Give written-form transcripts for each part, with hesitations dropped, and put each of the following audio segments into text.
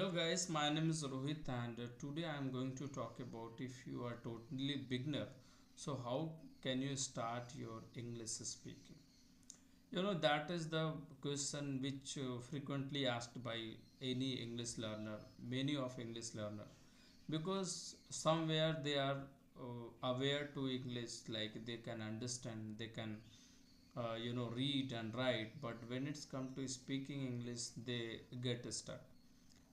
Hello guys, my name is Rohit and today I am going to talk about if you are totally beginner, so how can you start your English speaking? That is the question which frequently asked by any English learner, many of English learner, because somewhere they are aware to English, like they can understand, they can read and write, but when it's come to speaking English, they get stuck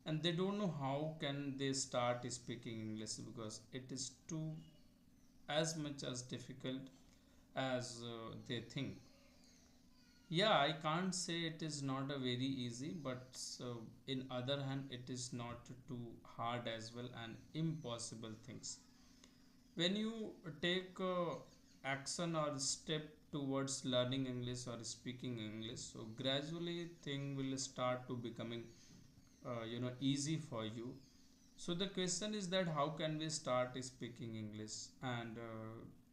and they don't know how can they start speaking English because it is too as much as difficult as they think. Yeah, I can't say it is not a very easy, but in other hand it is not too hard as well and impossible things. When you take action or step towards learning English or speaking English, so gradually thing will start to becoming easy for you. So the question is that how can we start speaking English, and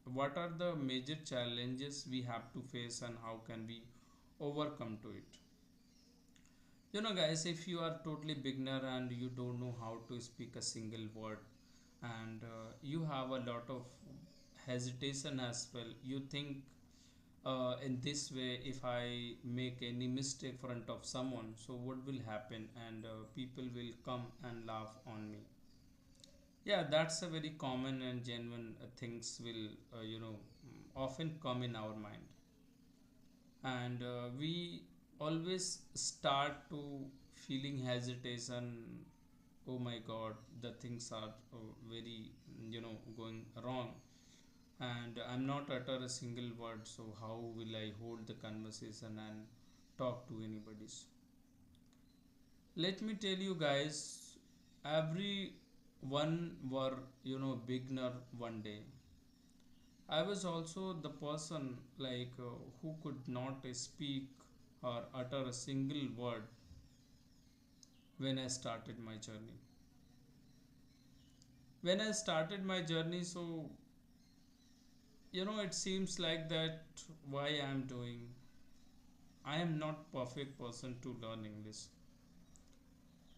what are the major challenges we have to face and how can we overcome to it. Guys, if you are totally beginner and you don't know how to speak a single word, and you have a lot of hesitation as well, you think in this way, if I make any mistake front of someone, so what will happen, and people will come and laugh on me. Yeah, that's a very common and genuine things will often come in our mind, and we always start to feeling hesitation. Oh my God, the things are very going wrong, and I'm not utter a single word. So how will I hold the conversation and talk to anybody? Let me tell you guys, every one were beginner one day. I was also the person like who could not speak or utter a single word when I started my journey. When I started my journey, so it seems like that why I am doing. I am not perfect person to learn English.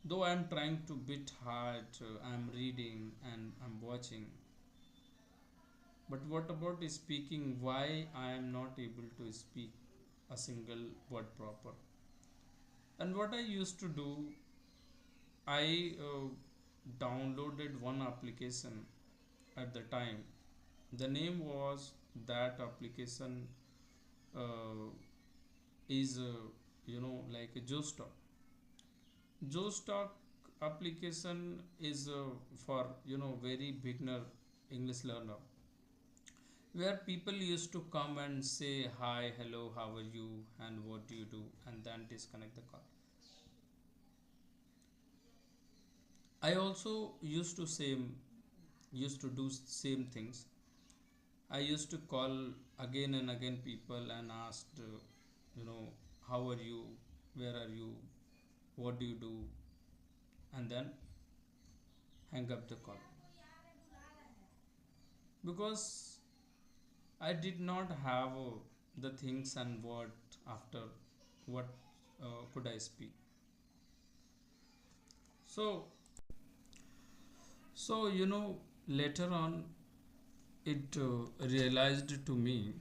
Though I am trying to bit hard, I am reading and I'm watching. But what about speaking? Why I am not able to speak a single word proper? And what I used to do, I downloaded one application at the time. The name was that application is like a Joestock. Joestock application is for very beginner English learner, where people used to come and say hi, hello, how are you, and what do you do, and then disconnect the call. I also used to do same things. I used to call again and again people and asked, you know, how are you, where are you, what do you do, and then hang up the call because I did not have the things and what after what could I speak. So later on it realized to me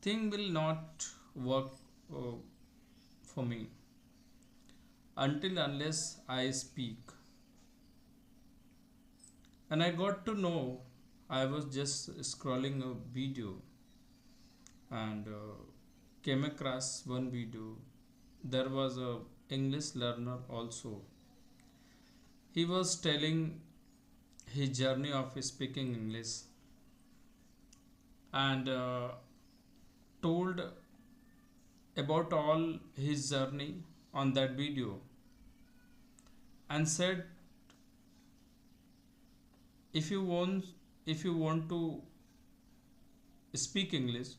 thing will not work uh, for me until unless I speak. And I got to know, I was just scrolling a video and came across one video. There was a English learner also. He was telling his journey of speaking English and told about all his journey on that video and said if you want if you want to speak English,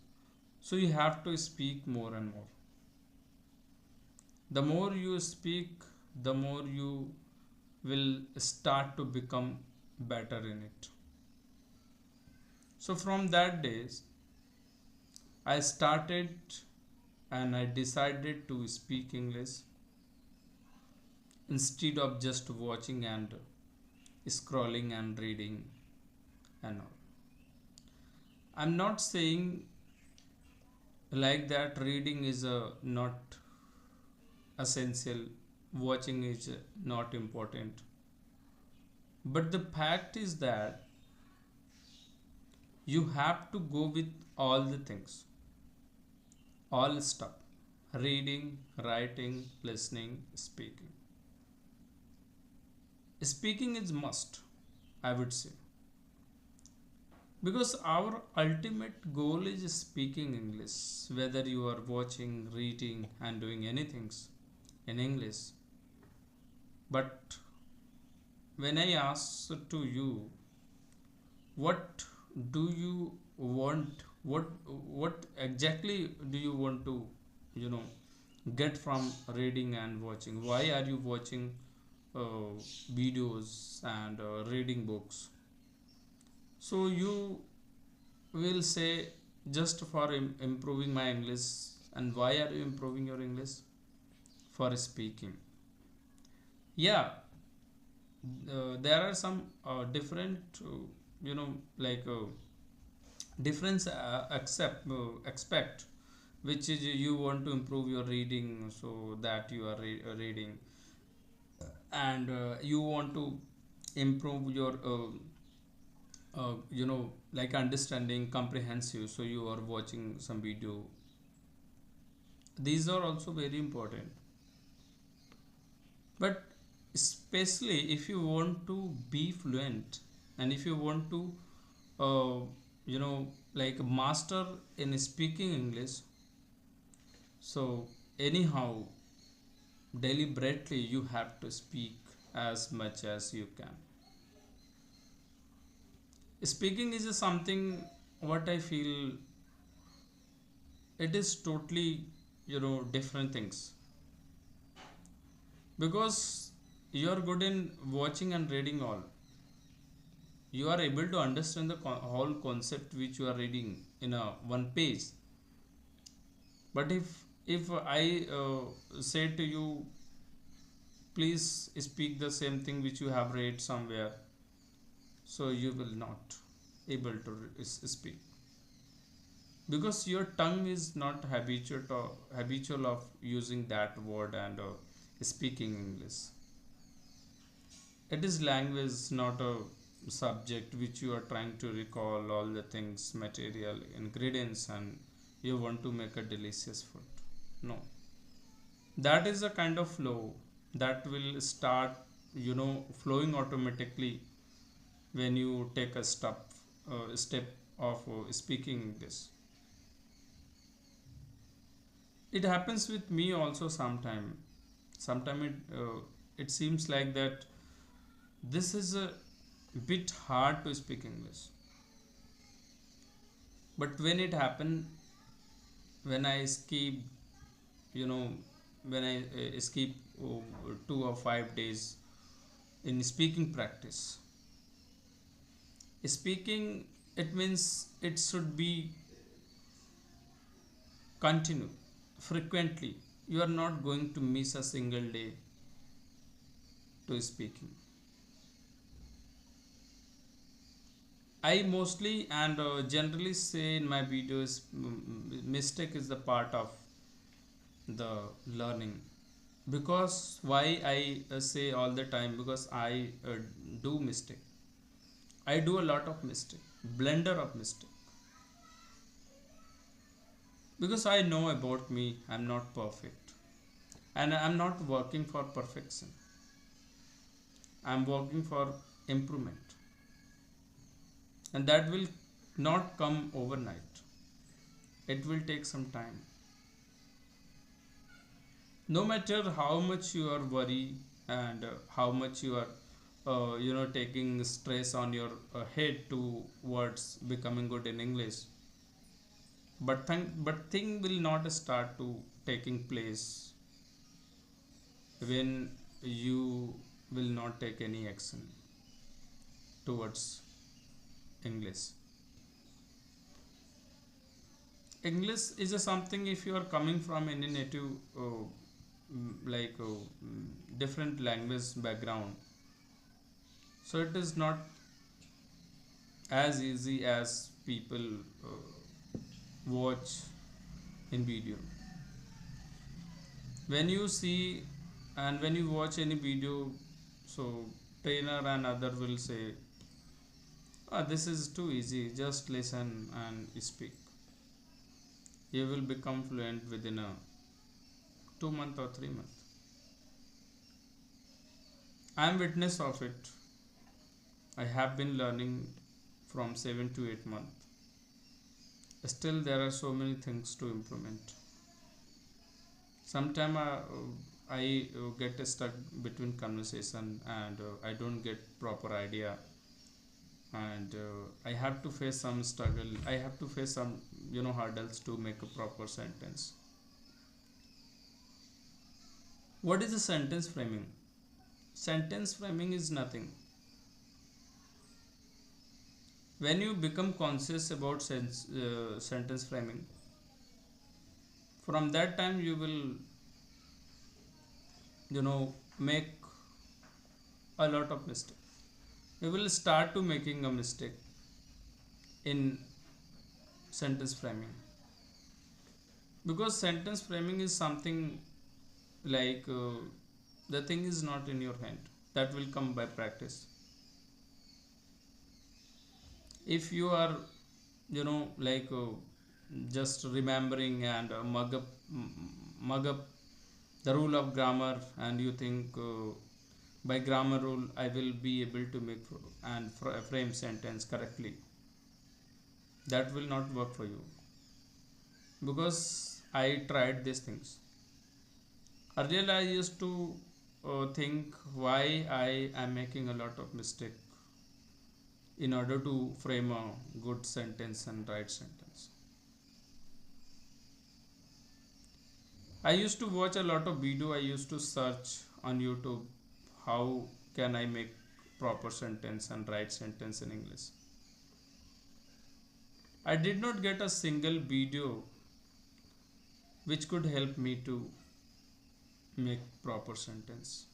so you have to speak more and more. The more you speak, the more you will start to become better in it. So from that days I started and I decided to speak English, instead of just watching and scrolling and reading and all. I'm not saying like that reading is not essential, watching is not important. But the fact is that you have to go with all the things, all stuff: reading, writing, listening, speaking. Speaking is must, I would say, because our ultimate goal is speaking English. Whether you are watching, reading, and doing anything in English. But when I ask to you, what do you want? What exactly do you want to, you know, get from reading and watching? Why are you watching uh, videos and reading books? So you will say, just for improving my English. And why are you improving your English? For speaking. Yeah, there are some different, you know, like difference accept expect, which is you want to improve your reading, so that you are reading, and you want to improve your like understanding comprehensive, so you are watching some video. These are also very important. But especially if you want to be fluent, and if you want to uh, like master in speaking English, so anyhow, deliberately you have to speak as much as you can. Speaking is something, what I feel, it is totally, different things, because you are good in watching and reading all. You are able to understand the whole concept which you are reading in a one page. But if I say to you, please speak the same thing which you have read somewhere, so you will not able to speak, because your tongue is not habitual of using that word and speaking English. It is language, not a subject which you are trying to recall all the things, material, ingredients, and you want to make a delicious food. No, that is a kind of flow that will start, flowing automatically when you take a step of speaking this. It happens with me also sometime it seems like that this is a bit hard to speak English. But when it happened, when I skip, you know when I skip 2 or 5 days in speaking practice. Speaking, it means it should be continue frequently. You are not going to miss a single day to speaking. I mostly and generally say in my videos, mistake is the part of the learning. Because why I say all the time, because I do mistake. I do a lot of mistake, blender of mistake, because I know about me, I'm not perfect, and I'm not working for perfection. I'm working for improvement, and that will not come overnight. It will take some time. No matter how much you are worried, and how much you are taking stress on your head towards becoming good in English, but thing will not start to taking place when you will not take any action towards English. English is a something, if you are coming from any native like different language background, so it is not as easy as people watch in video. When you see and when you watch any video, so trainer and other will say, ah, this is too easy, just listen and speak. You will become fluent within a 2 month or 3 month. I am witness of it. I have been learning from 7 to 8 months. Still there are so many things to implement. Sometimes I get stuck between conversation, and I don't get proper idea, and I have to face some struggle. I have to face some hurdles to make a proper sentence. What is the sentence framing? Sentence framing is nothing. When you become conscious about sentence framing, from that time you will make a lot of mistake. You will start to making a mistake in sentence framing, because sentence framing is something like the thing is not in your hand. That will come by practice. If you are like just remembering and mug up the rule of grammar, and you think by grammar rule I will be able to make frame sentence correctly, that will not work for you, because I tried these things. Earlier I used to think why I am making a lot of mistake in order to frame a good sentence and right sentence. I used to watch a lot of video. I used to search on YouTube how can I make proper sentence and right sentence in English. I did not get a single video which could help me to make proper sentence.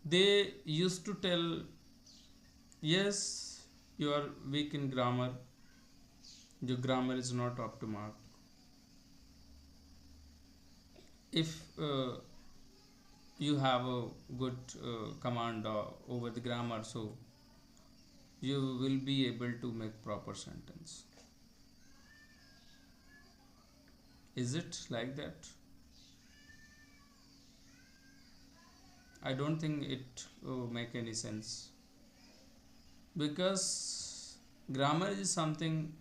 They used to tell, yes, you are weak in grammar, your grammar is not up to mark. If you have a good command over the grammar, so you will be able to make proper sentence. Is it like that? I don't think it make any sense, because grammar is something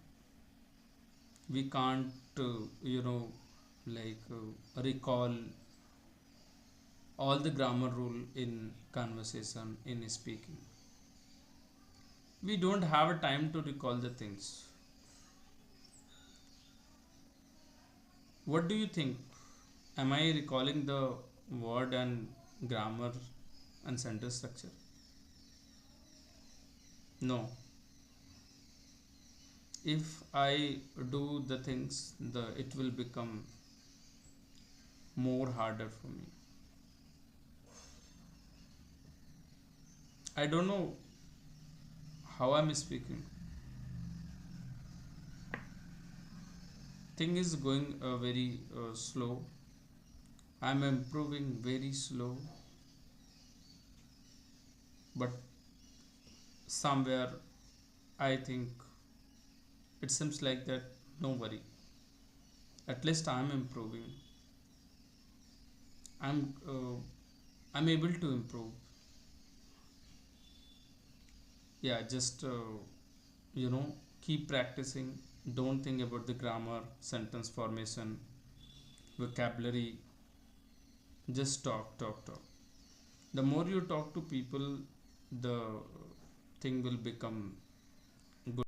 we can't recall all the grammar rule in conversation, in speaking. We don't have a time to recall the things. What do you think? Am I recalling the word and grammar and sentence structure? No. If I do the things, it will become more harder for me. I don't know how I'm speaking. Thing is going very slow. I'm improving very slow, but somewhere I think it seems like that. No worry. At least I'm improving. I'm able to improve. Yeah, just keep practicing. Don't think about the grammar, sentence formation, vocabulary. Just talk. The more you talk to people, the thing will become